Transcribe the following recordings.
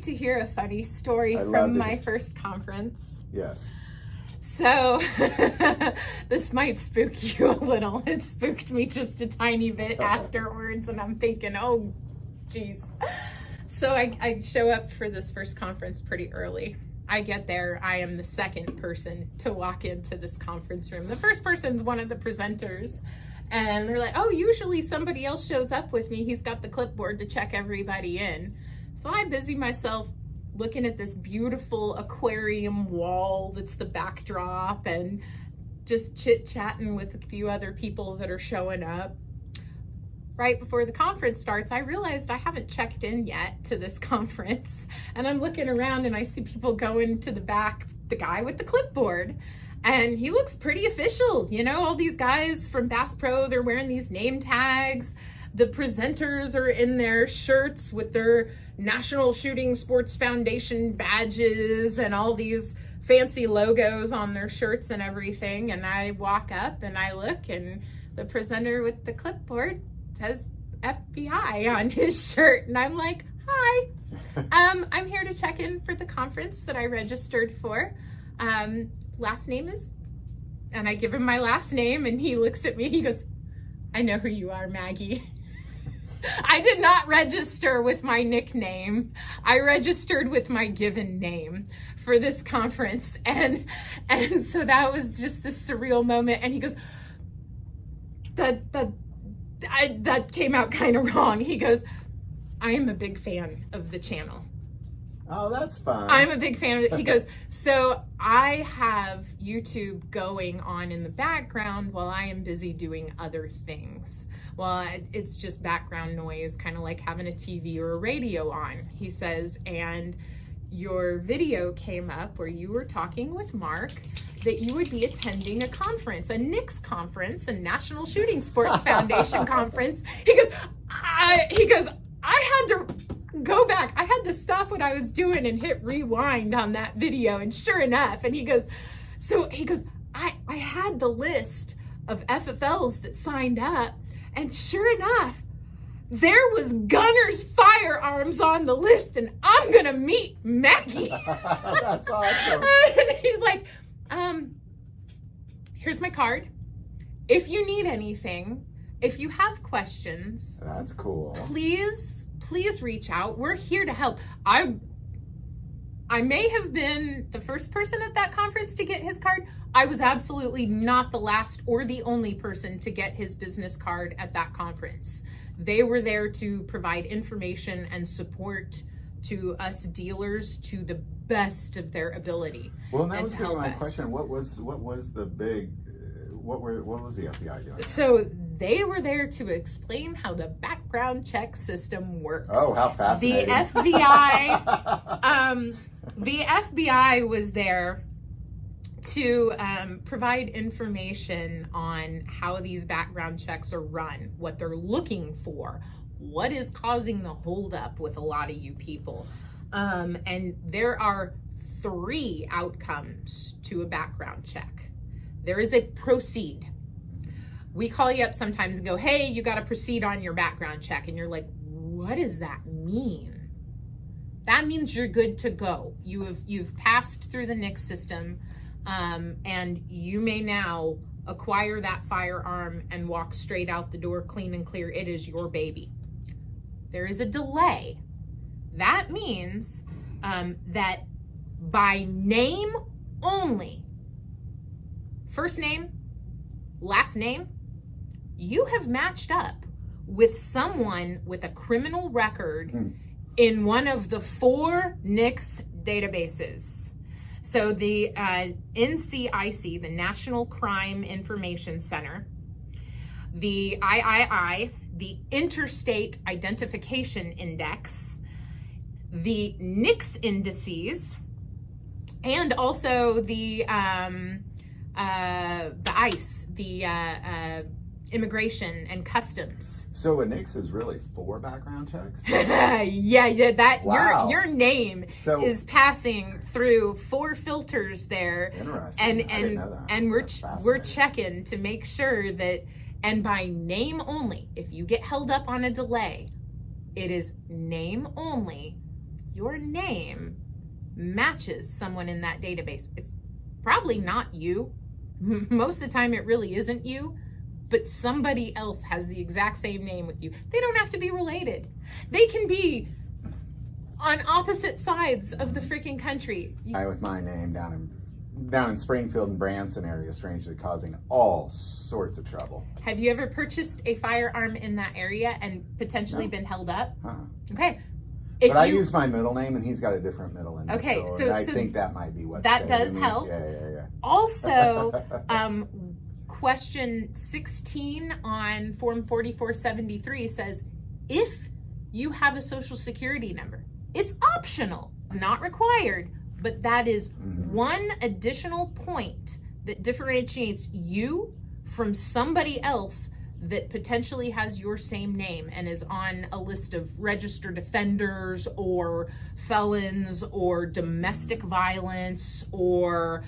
to hear a funny story from my first conference? Yes. So, this might spook you a little. It spooked me just a tiny bit afterwards, and I'm thinking, oh, geez. So I show up for this first conference pretty early. I get there. I am the second person to walk into this conference room. The first person's one of the presenters. And they're like, oh, usually somebody else shows up with me. He's got the clipboard to check everybody in. So I busy myself looking at this beautiful aquarium wall that's the backdrop and just chit-chatting with a few other people that are showing up. Right before the conference starts, I realized I haven't checked in yet to this conference. And I'm looking around and I see people going to the back, the guy with the clipboard. And he looks pretty official. You know, all these guys from Bass Pro, they're wearing these name tags. The presenters are in their shirts with their National Shooting Sports Foundation badges and all these fancy logos on their shirts and everything. And I walk up and I look, and the presenter with the clipboard says FBI on his shirt. And I'm like, hi, I'm here to check in for the conference that I registered for. Last name is, and I give him my last name, and he looks at me, he goes, I know who you are, Maggie. I did not register with my nickname. I registered with my given name for this conference. And so that was just this surreal moment. And he goes, that came out kind of wrong. He goes, I am a big fan of the channel. Oh, that's fun. I'm a big fan of it. He goes, so I have YouTube going on in the background while I am busy doing other things. Well, it's just background noise, kind of like having a TV or a radio on. He says, and your video came up where you were talking with Mark that you would be attending a conference, a NICS conference, a National Shooting Sports Foundation conference. He goes, I had to go back. I had to stop what I was doing and hit rewind on that video. And sure enough, and he goes, I had the list of FFLs that signed up. And sure enough, there was Gunner's Firearms on the list, and I'm going to meet Maggie. That's awesome. And he's like, here's my card. If you need anything, if you have questions, that's cool. Please reach out. We're here to help. I may have been the first person at that conference to get his card. I was absolutely not the last or the only person to get his business card at that conference. They were there to provide information and support to us dealers to the best of their ability. Well, that was my question. What was the big? What was the FBI doing? So they were there to explain how the background check system works. Oh, how fascinating! The FBI was there to provide information on how these background checks are run, what they're looking for, what is causing the holdup with a lot of you people. And there are 3 outcomes to a background check. There is a proceed. We call you up sometimes and go, hey, you got to proceed on your background check. And you're like, what does that mean? That means you're good to go. You've passed through the NICS system, and you may now acquire that firearm and walk straight out the door clean and clear. It is your baby. There is a delay. That means that by name only, first name, last name, you have matched up with someone with a criminal record in one of the 4 NICS databases. So the NCIC, the National Crime Information Center, the III, the Interstate Identification Index, the NICS indices, and also the ICE, the Immigration and Customs. So a NICS is really 4 background checks? yeah, that wow. your name is passing through 4 filters there. Interesting. And I didn't know that. and we're checking to make sure that, and by name only, if you get held up on a delay, it is name only. your name matches someone in that database. It's probably not you. Most of the time it really isn't you, but somebody else has the exact same name with you. They don't have to be related. They can be on opposite sides of the freaking country. I with my name down in Springfield and Branson area, strangely causing all sorts of trouble. Have you ever purchased a firearm in that area and potentially been held up? Okay. But I use my middle name, and he's got a different middle name. Okay, so I think that might be what that does help. Yeah. Also, question 16 on Form 4473 says, if you have a social security number, it's optional. It's not required, but that is one additional point that differentiates you from somebody else that potentially has your same name and is on a list of registered offenders or felons or domestic violence or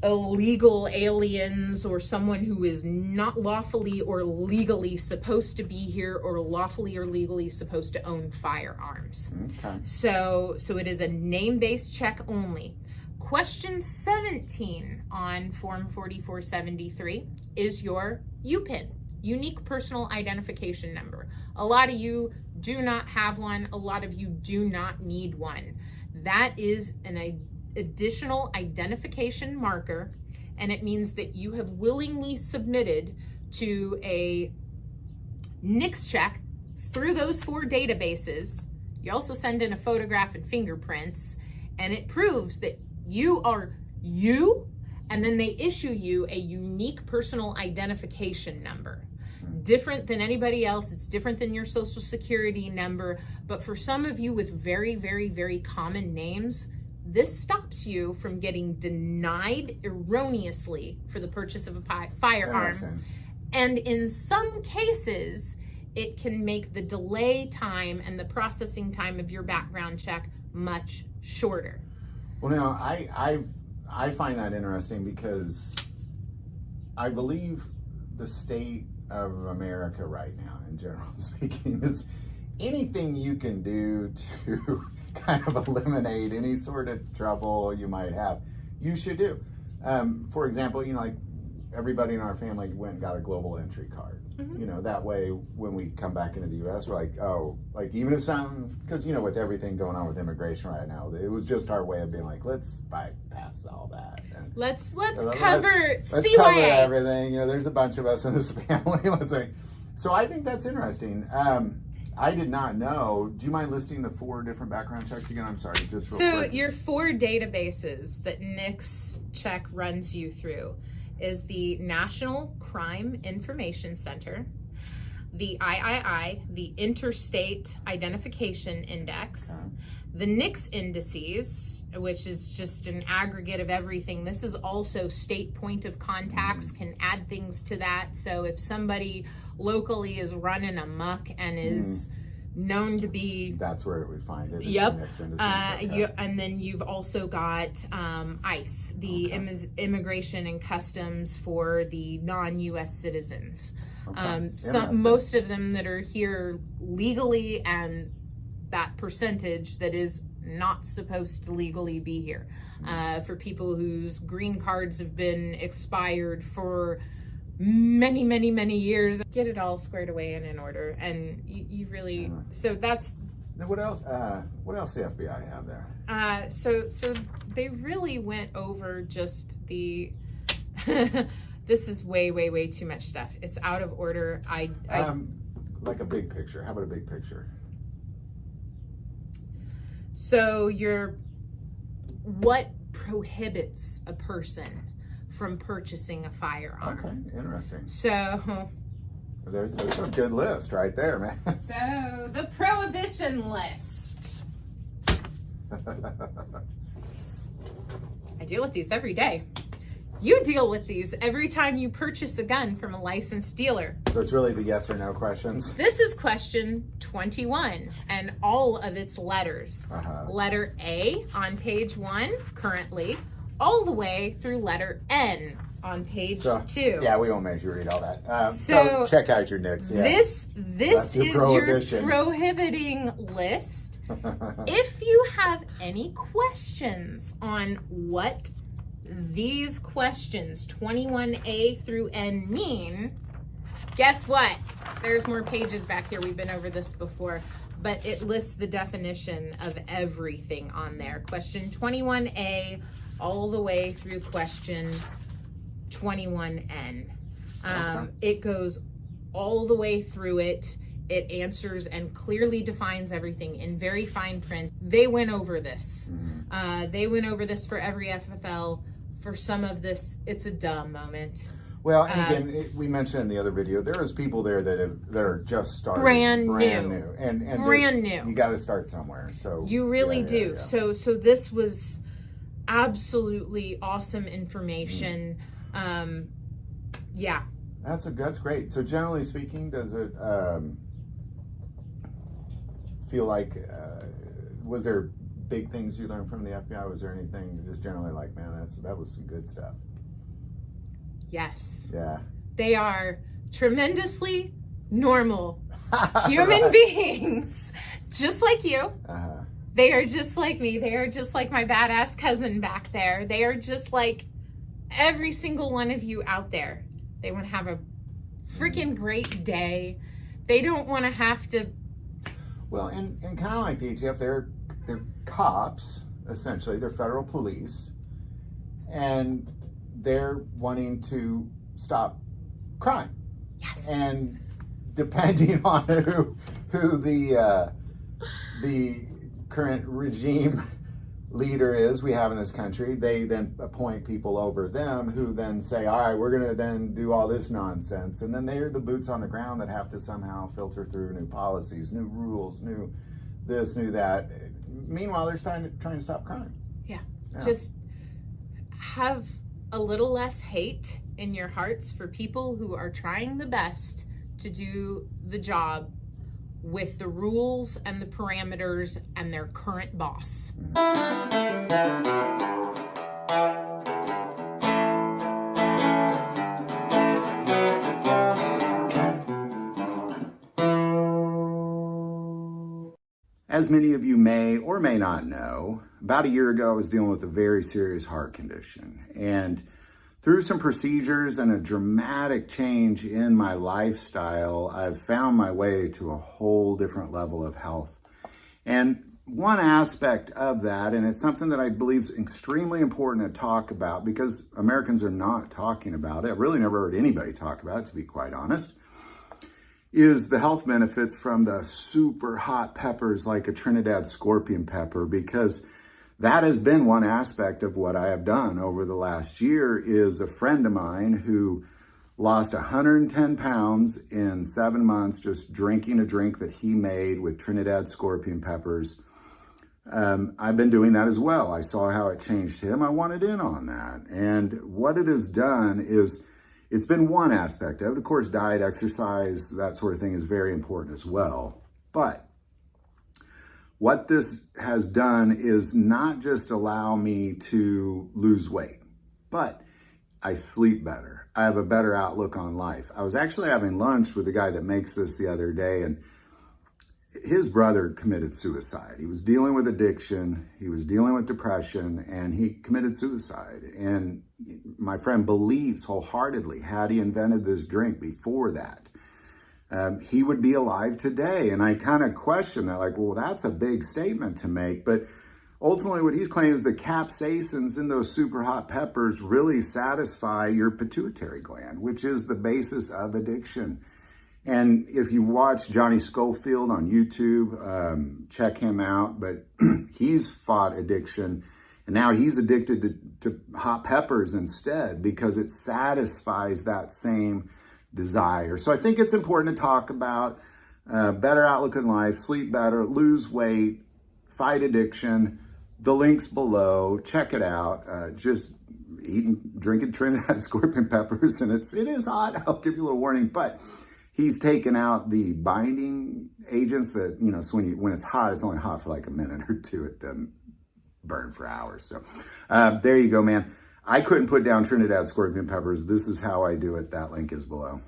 illegal aliens or someone who is not lawfully or legally supposed to be here or lawfully or legally supposed to own firearms. Okay. So it is a name-based check only. Question 17 on Form 4473 is your UPIN, Unique Personal Identification Number. A lot of you do not have one. A lot of you do not need one. That is an additional identification marker, and it means that you have willingly submitted to a NICS check through those 4 databases. You also send in a photograph and fingerprints, and it proves that you are you, and then they issue you a unique personal identification number. Different than anybody else. It's different than your social security number, but for some of you with very, very, very common names, this stops you from getting denied erroneously for the purchase of a firearm. And in some cases, it can make the delay time and the processing time of your background check much shorter. Well, now, I find that interesting because I believe the state of America right now, in general speaking, is anything you can do to kind of eliminate any sort of trouble you might have, you should do. For example, like everybody in our family went and got a global entry card. That way when we come back into the U.S., we're like, oh, like even if something, because with everything going on with immigration right now, it was just our way of being like, let's bypass all that. And let's cover everything. There's a bunch of us in this family. Let's say. So I think that's interesting. I did not know. Do you mind listing the 4 different background checks again? I'm sorry, just real quick. Your 4 databases that NICS check runs you through is the National Crime Information Center, the III, the Interstate Identification Index, the NICS indices, which is just an aggregate of everything. This is also state point of contacts, can add things to that. So if somebody locally is running amok and is known to be, that's where it would find it. Yep. The and then you've also got ICE, the Immigration and Customs for the non-U.S. citizens. Most of them that are here legally, and that percentage that is not supposed to legally be here. For people whose green cards have been expired for many, many, many years, get it all squared away and in order. And you really, so that's. Now what else the FBI have there? So they really went over just the, this is way, way, way too much stuff. It's out of order. Like a big picture. How about a big picture? So what prohibits a person from purchasing a firearm? Okay, interesting. So there's a good list right there, man. So the prohibition list. I deal with these every day. You deal with these every time you purchase a gun from a licensed dealer. So it's really the yes or no questions? This is question 21 and all of its letters. Letter A on page 1 currently, all the way through letter N on page So, 2. Yeah, we won't make you read all that. So check out your nicks. Yeah. This That's is prohibition. your prohibiting list. If you have any questions on what these questions 21A through N mean, guess what? There's more pages back here. We've been over this before, but it lists the definition of everything on there. Question 21A all the way through question 21N. It goes all the way through it. It answers and clearly defines everything in very fine print. They went over this. They went over this for every FFL. For some of this, it's a dumb moment. Well, and again, we mentioned in the other video, there is people there that are just starting. Brand new. And brand new. You got to start somewhere. So you really do. Yeah. So this was absolutely awesome information. Yeah. That's great. So generally speaking, does it feel like was there big things you learned from the FBI? Was there anything just generally like, man, that was some good stuff? Yes. Yeah. They are tremendously normal human beings, just like you. They are just like me. They are just like my badass cousin back there. They are just like every single one of you out there. They want to have a freaking great day. They don't want to have to. Well, and kind of like the ATF, they're cops, essentially. They're federal police. And they're wanting to stop crime. Yes. And depending on who the current regime leader is we have in this country, they then appoint people over them who then say, all right, we're going to then do all this nonsense. And then they're the boots on the ground that have to somehow filter through new policies, new rules, new this, new that. Meanwhile, they're trying to stop crime. Yeah. Just have a little less hate in your hearts for people who are trying the best to do the job with the rules and the parameters and their current boss. As many of you may or may not know, about a year ago I was dealing with a very serious heart condition. And through some procedures and a dramatic change in my lifestyle, I've found my way to a whole different level of health. And one aspect of that, and it's something that I believe is extremely important to talk about because Americans are not talking about it. I've really never heard anybody talk about it, to be quite honest, is the health benefits from the super hot peppers like a Trinidad scorpion pepper, because that has been one aspect of what I have done over the last year. Is a friend of mine who lost 110 pounds in 7 months just drinking a drink that he made with Trinidad scorpion peppers. I've been doing that as well. I saw how it changed him. I wanted in on that. And what it has done is it's been one aspect of it. Of course, diet, exercise, that sort of thing is very important as well. But what this has done is not just allow me to lose weight, but I sleep better. I have a better outlook on life. I was actually having lunch with the guy that makes this the other day, and his brother committed suicide. He was dealing with addiction, he was dealing with depression, and he committed suicide. And my friend believes wholeheartedly, had he invented this drink before that, he would be alive today. And I kind of question that, like, well, that's a big statement to make. But ultimately what he's claiming is the capsaicins in those super hot peppers really satisfy your pituitary gland, which is the basis of addiction. And if you watch Johnny Schofield on YouTube, check him out. But he's fought addiction, and now he's addicted to hot peppers instead because it satisfies that same desire. So I think it's important to talk about better outlook in life, sleep better, lose weight, fight addiction. The link's below. Check it out. Just drinking Trinidad scorpion peppers, and it is hot. I'll give you a little warning, but he's taken out the binding agents that, so when it's hot, it's only hot for like a minute or two. It doesn't burn for hours. So there you go, man. I couldn't put down Trinidad scorpion peppers. This is how I do it. That link is below.